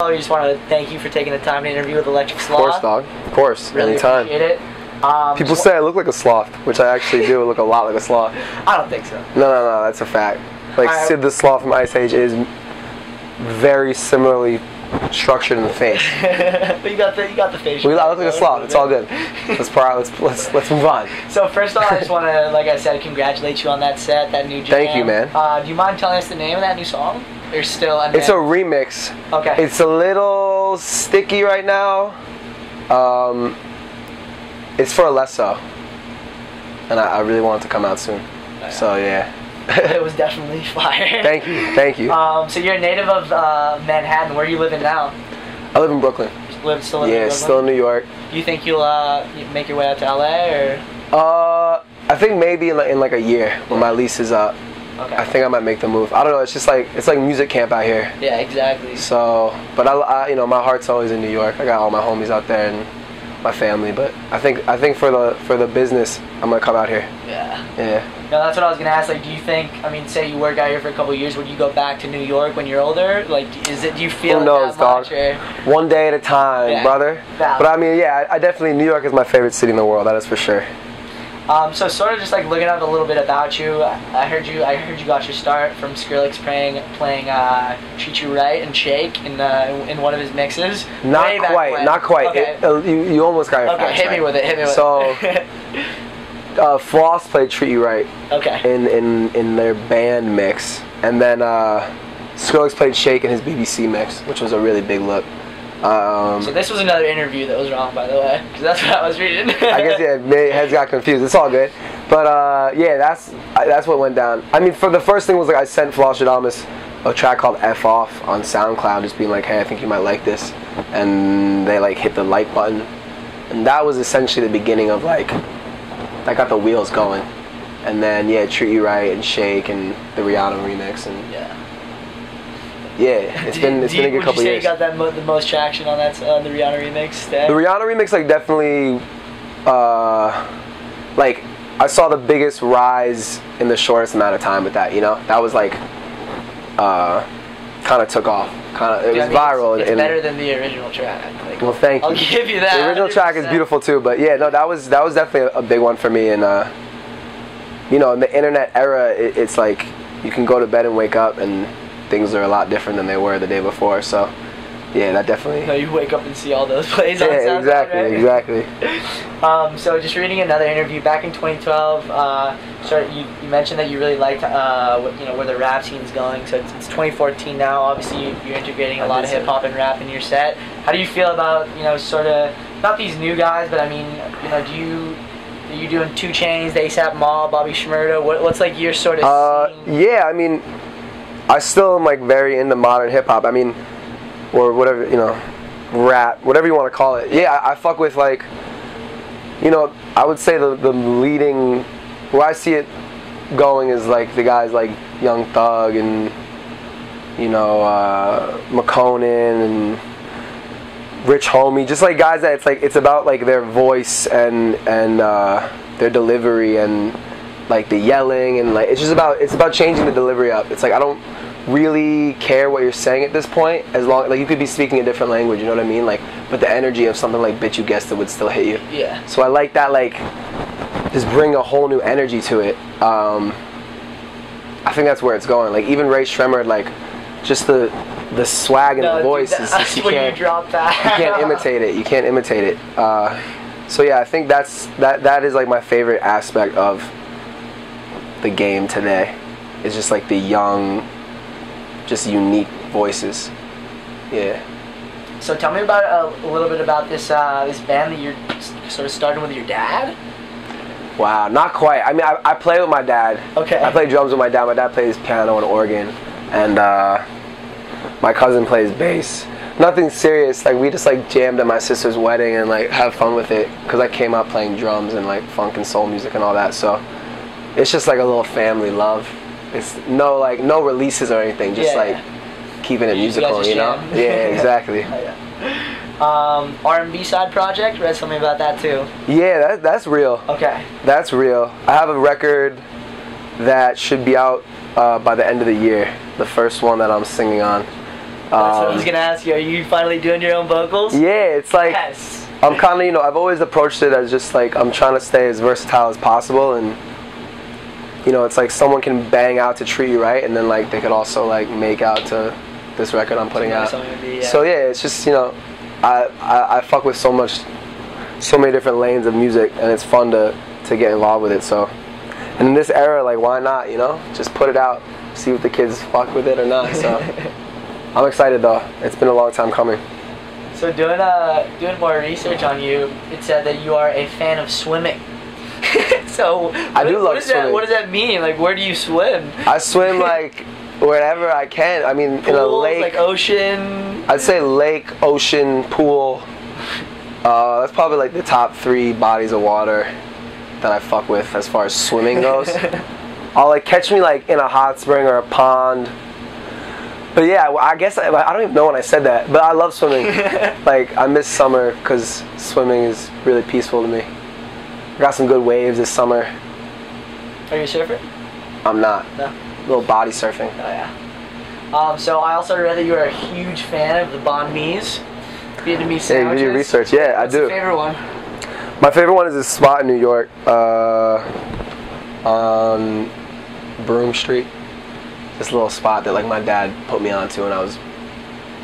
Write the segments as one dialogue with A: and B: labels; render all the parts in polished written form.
A: We just want to thank you for taking the time to interview with Electric Sloth.
B: Of course, dog. Of course.
A: Really
B: Anytime.
A: appreciate it.
B: People say I look like a sloth, which I actually do look a lot like a sloth.
A: I don't think so.
B: No, that's a fact. Like Sid the Sloth from Ice Age is very similarly structured in the face.
A: But you got the facial.
B: I look like a sloth. It's all good. Let's move on.
A: So first off, I just want to, like I said, congratulate you on that set, that new jam.
B: Thank you, man.
A: Do you mind telling us the name of that new song? Or still?
B: It's a remix.
A: Okay.
B: It's a little sticky right now. It's for Alesso, and I really want it to come out soon. So yeah.
A: It was definitely fire.
B: Thank you.
A: So you're a native of Manhattan. Where are you living now?
B: I live in Brooklyn.
A: Still in Brooklyn?
B: Yeah, still in New York.
A: Do you think you'll make your way out to LA or?
B: I think maybe in like a year when my lease is up.
A: Okay.
B: I think I might make the move. I don't know. It's just like music camp out here.
A: Yeah, exactly.
B: So, but I you know, my heart's always in New York. I got all my homies out there and my family. But I think for the business, I'm gonna come out here.
A: Yeah.
B: Yeah.
A: No, that's what I was gonna ask. Like, do you think? I mean, say you work out here for a couple of years, would you go back to New York when you're older? Like, do you feel?
B: Who knows, dog? One day at a time, brother.
A: Valid.
B: But I mean, yeah, I definitely New York is my favorite city in the world. That is for sure.
A: So sort of just like looking up a little bit about you, I heard you got your start from Skrillex playing "Treat You Right" and "Shake" in one of his mixes.
B: Not quite.
A: Okay.
B: You almost got it.
A: Okay, hit me with it.
B: So, Sloth played "Treat You Right."
A: Okay.
B: In their band mix, and then Skrillex played "Shake" in his BBC mix, which was a really big look.
A: So this was another interview that was wrong, by the way, because that's what I was reading.
B: I guess heads got confused. It's all good, but yeah, that's what went down. I mean, for the first thing was like I sent Flosstradamus a track called "F Off" on SoundCloud, just being like, hey, I think you might like this, and they like hit the like button, and that was essentially the beginning of like that got the wheels going, and then yeah, "Treat You Right" and "Shake" and the Rihanna remix and yeah, it's been a good couple
A: Would
B: years.
A: you say you got the most traction on that the Rihanna remix?
B: The Rihanna remix, like, definitely, like, I saw the biggest rise in the shortest amount of time with that. You know, that was like, kind of took off. It was viral.
A: It's better than the original track. Like,
B: well, thank you.
A: I'll give you that.
B: The original 100%. Track is beautiful too, but yeah, no, that was definitely a big one for me. And you know, in the internet era, it's like you can go to bed and wake up and things are a lot different than they were the day before, so yeah, that definitely.
A: No, you wake up and see all those plays on SoundCloud,
B: exactly.
A: So just reading another interview back in 2012, you mentioned that you really liked where the rap scene's going. So it's 2014 now. Obviously, you're integrating a lot of hip hop and rap in your set. How do you feel about sort of not these new guys, but I mean, are you doing 2 Chainz, ASAP Mob, Bobby Shmurda? What's like your sort of scene?
B: Yeah, I mean, I still am like very into modern hip hop. I mean, or whatever, rap, whatever you want to call it. Yeah, I fuck with like, I would say the leading, where I see it going is like the guys like Young Thug and McConan and Rich Homie, just like guys that it's about like their voice and their delivery and like the yelling and like it's about changing the delivery up. It's like I don't really care what you're saying at this point, as long like you could be speaking a different language, you know what I mean? Like, but the energy of something like "Bitch You Guessed It" would still hit you.
A: Yeah.
B: So I like that, like just bring a whole new energy to it. I think that's where it's going. Like even Ray Shremmerd, like just the swag and the voice
A: you drop that.
B: You can't imitate it. You can't imitate it. So yeah, I think that is like my favorite aspect of the game today. It's just like the young, just unique voices. Yeah.
A: So tell me about a little bit about this band that you're sort of starting with your dad.
B: Wow, not quite. I mean, I play with my dad.
A: Okay.
B: I play drums with my dad. My dad plays piano and organ, and my cousin plays bass. Nothing serious. Like we just like jammed at my sister's wedding and like have fun with it because I came up playing drums and like funk and soul music and all that. So it's just like a little family love. It's no releases or anything. Just like keeping it musical, Yeah, exactly.
A: R&B side project. Read something about that too.
B: Yeah, that's real.
A: Okay.
B: That's real. I have a record that should be out by the end of the year. The first one that I'm singing on.
A: what I was gonna ask you. Are you finally doing your own vocals?
B: Yeah, it's like
A: Yes.
B: I'm kind of, I've always approached it as just like I'm trying to stay as versatile as possible, and it's like someone can bang out to Treat You Right, and then like they could also like make out to this record I'm putting out. So yeah, it's just I fuck with so many different lanes of music, and it's fun to get involved with it. So, and in this era, like why not? Just put it out, see what the kids fuck with it or not. So I'm excited though. It's been a long time coming.
A: So doing more research on you, it said that you are a fan of swimming. So
B: I do love swimming.
A: What does that mean? Like, where do you swim?
B: I swim like wherever I can. I mean,
A: Pools,
B: in a lake,
A: like ocean.
B: I'd say lake, ocean, pool. That's probably like the top 3 bodies of water that I fuck with as far as swimming goes. I'll like catch me like in a hot spring or a pond. But yeah, I guess I don't even know when I said that, but I love swimming. Like I miss summer because swimming is really peaceful to me. I got some good waves this summer.
A: Are you a surfer?
B: I'm not.
A: No.
B: A little body surfing.
A: Oh yeah. So I also read that you are a huge fan of the banh mi's, Vietnamese sandwiches.
B: Yeah, you do your research. Yeah, I do.
A: What's your favorite one?
B: My favorite one is this spot in New York, on Broome Street. This little spot that like my dad put me onto when I was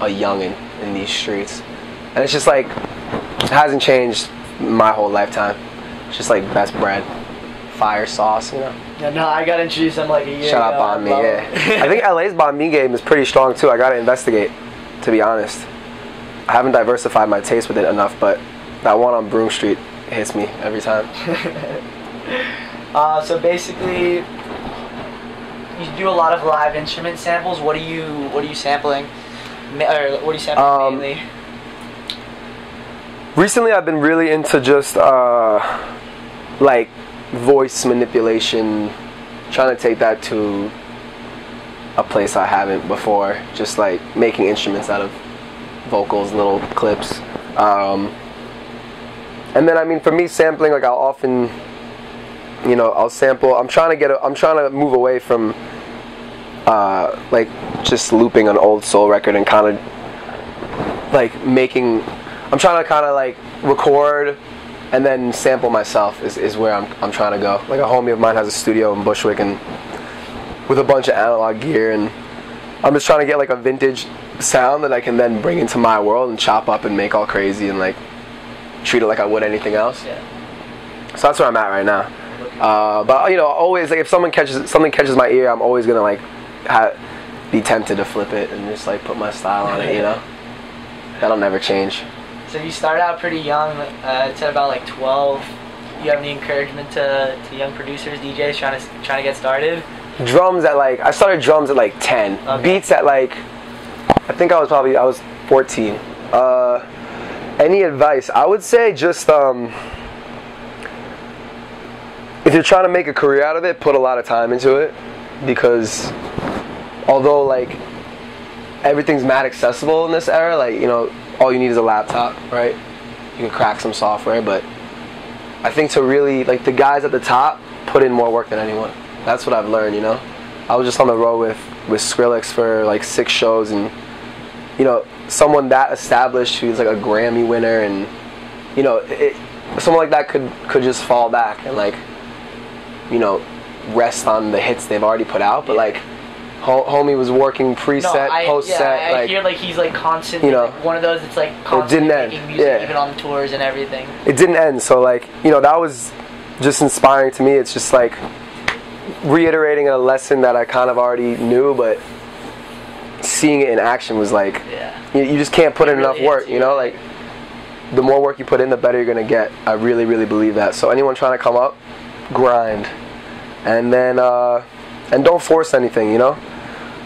B: a youngin' in these streets, and it's just like it hasn't changed my whole lifetime. It's just like best bread, fire sauce,
A: Yeah, no, I got introduced to them like a year
B: Shout
A: ago.
B: out banh mi, yeah. I think LA's banh mi game is pretty strong too. I gotta investigate, to be honest. I haven't diversified my taste with it enough, but that one on Broome Street hits me every time.
A: So basically, you do a lot of live instrument samples. What are you sampling? Or what are you sampling mainly?
B: Recently, I've been really into just like voice manipulation, trying to take that to a place I haven't before. Just like making instruments out of vocals, little clips. And then I mean, for me, sampling, like I'll often, I'll sample. I'm trying to move away from like just looping an old soul record and kind of like making. I'm trying to kind of like record and then sample myself is where I'm trying to go. Like a homie of mine has a studio in Bushwick and with a bunch of analog gear, and I'm just trying to get like a vintage sound that I can then bring into my world and chop up and make all crazy and like treat it like I would anything else.
A: Yeah.
B: So that's where I'm at right now. But always like if something catches my ear, I'm always gonna like be tempted to flip it and just like put my style on it. That'll never change.
A: So you started out pretty young. It's at about like 12. You have any encouragement to young producers, DJs trying to get started?
B: Drums at like I started drums at like 10.
A: Okay.
B: Beats at like I think I was 14. Any advice? I would say just if you're trying to make a career out of it, put a lot of time into it, because although like everything's mad accessible in this era, like all you need is a laptop, right? You can crack some software, but I think to really like the guys at the top put in more work than anyone. That's what I've learned. I was just on the road with Skrillex for like 6 shows, and someone that established who's like a Grammy winner, and someone like that could just fall back and like rest on the hits they've already put out, but like homie was working preset, post-set.
A: I hear like he's like constantly like one of those that's like constantly making music even on tours and everything.
B: It didn't end, so like that was just inspiring to me. It's just like reiterating a lesson that I kind of already knew, but seeing it in action was like you just can't put in enough work. Like the more work you put in, the better you're gonna get. I really, really believe that. So anyone trying to come up, grind, and then and don't force anything.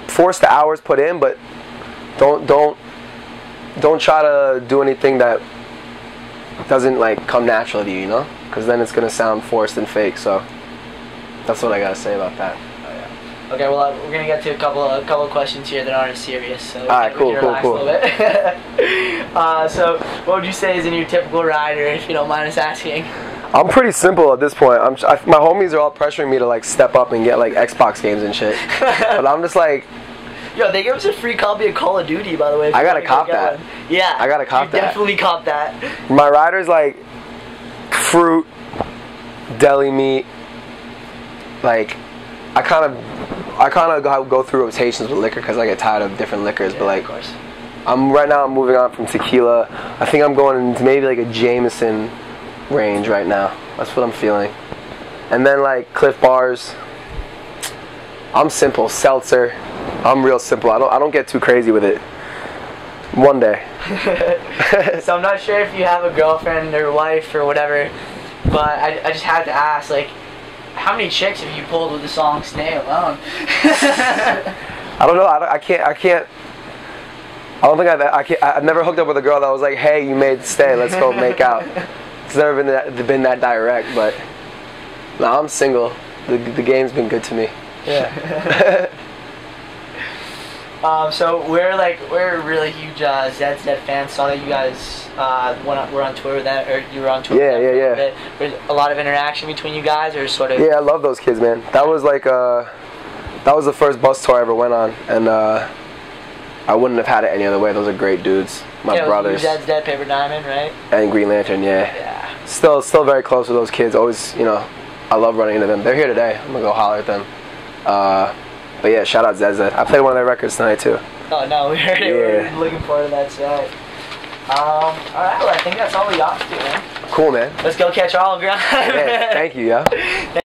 B: Force the hours put in, but don't try to do anything that doesn't like come natural to you. Because then it's gonna sound forced and fake. So that's what I gotta say about that.
A: Okay, well, we're gonna get to a couple of questions here that aren't as serious, so we
B: Alright,
A: can relax a little bit. So, what would you say is in your typical rider, if you don't mind us asking?
B: I'm pretty simple at this point. My homies are all pressuring me to like step up and get like Xbox games and shit, but I'm just like,
A: Yo, they gave us a free copy of Call of Duty, by the way.
B: I gotta cop that.
A: Yeah.
B: I gotta cop that.
A: Definitely cop that.
B: My rider's like fruit, deli meat. Like, I kind of go through rotations with liquor because I get tired of different liquors.
A: Yeah,
B: but like,
A: of course.
B: right now I'm moving on from tequila. I think I'm going into maybe like a Jameson range right now. That's what I'm feeling. And then like Cliff Bars. I'm simple. Seltzer. I'm real simple. I don't get too crazy with it. One day.
A: So I'm not sure if you have a girlfriend or wife or whatever, but I just had to ask, like, how many chicks have you pulled with the song "Stay Alone"?
B: I don't know. I can't. I don't think I've never hooked up with a girl that was like, "Hey, you made Stay. Let's go make out." It's never been that direct. But no, I'm single. The game's been good to me.
A: Yeah. So we're really huge Zed's Dead fans. Saw that you guys were on tour with them, or you were on tour.
B: Yeah,
A: with them
B: yeah,
A: for a bit. There's a lot of interaction between you guys, or sort of.
B: Yeah, I love those kids, man. That was like that was the first bus tour I ever went on, and I wouldn't have had it any other way. Those are great dudes. My brothers.
A: Zed's Dead, Paper Diamond, right?
B: And Green Lantern, yeah.
A: Yeah.
B: Still very close with those kids. Always, I love running into them. They're here today. I'm gonna go holler at them. But yeah, shout out Zed. I played one of their records tonight too.
A: Oh no, we heard it.
B: Yeah.
A: We're looking forward to that set. Alright, well I think that's all we got to do, man.
B: Cool, man.
A: Let's go catch our autograph.
B: Yeah, thank you, yeah.